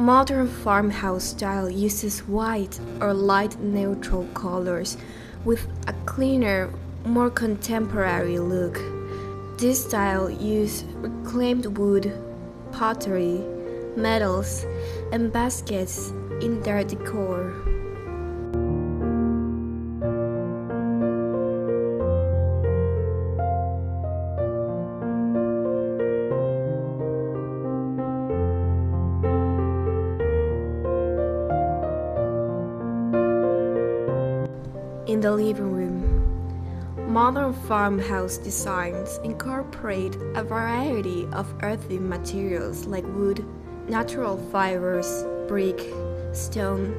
Modern farmhouse style uses white or light neutral colors with a cleaner, more contemporary look. This style uses reclaimed wood, pottery, metals, and baskets in their decor. In the living room, modern farmhouse designs incorporate a variety of earthy materials like wood, natural fibers, brick, stone,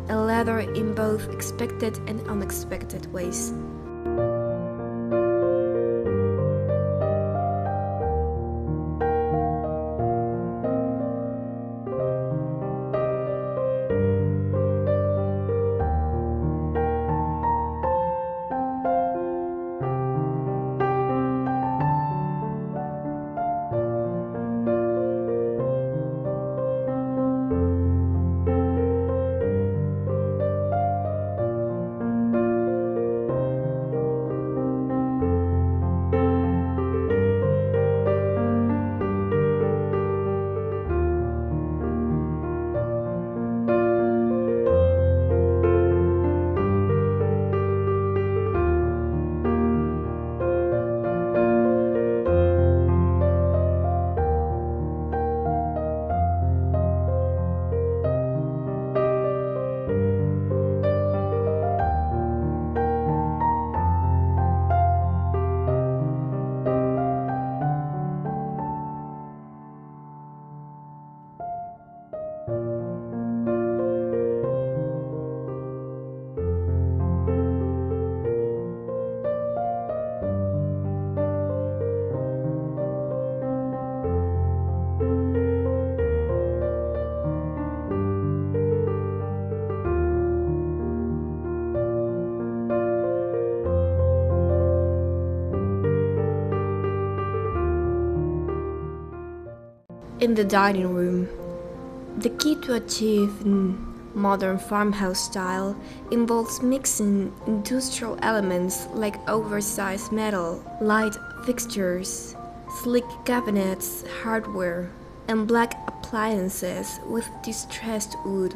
and leather in both expected and unexpected ways. In the dining room, the key to achieve modern farmhouse style involves mixing industrial elements like oversized metal, light fixtures, sleek cabinets, hardware, and black appliances with distressed wood.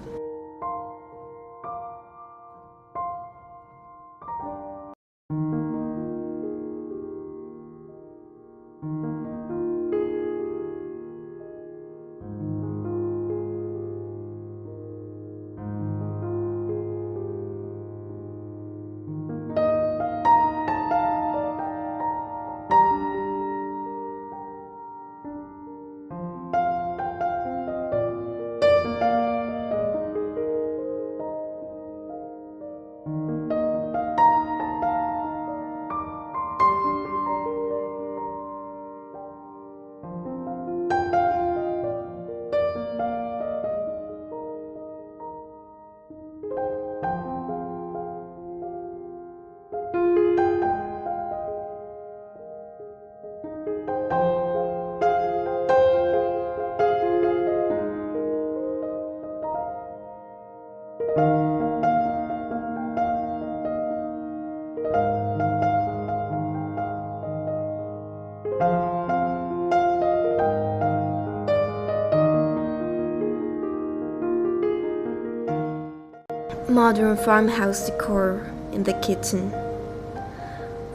Modern farmhouse decor in the kitchen,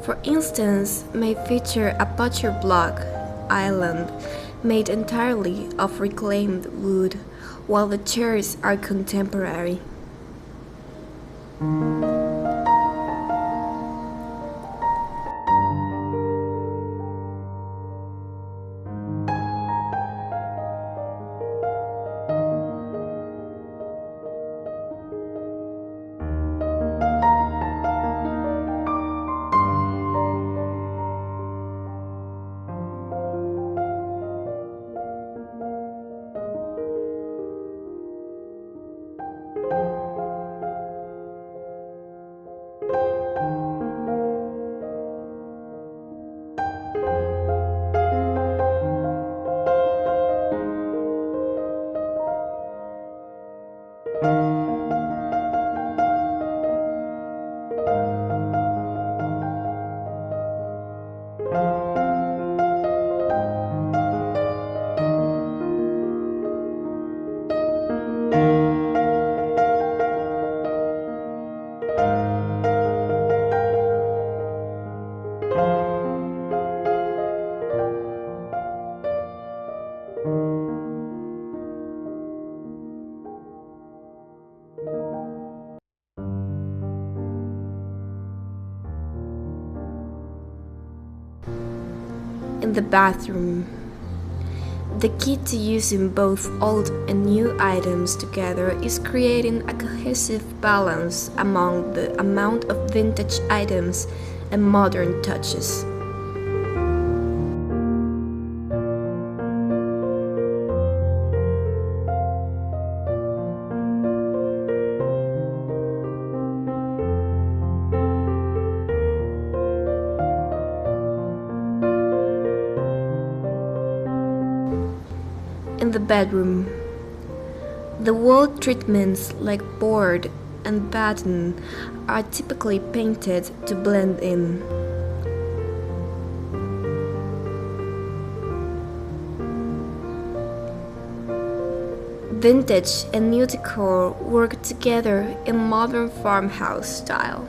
for instance, may feature a butcher block island made entirely of reclaimed wood, while the chairs are contemporary. In the bathroom, the key to using both old and new items together is creating a cohesive balance among the amount of vintage items and modern touches. In the bedroom, the wall treatments like board and batten are typically painted to blend in. Vintage and new decor work together in modern farmhouse style.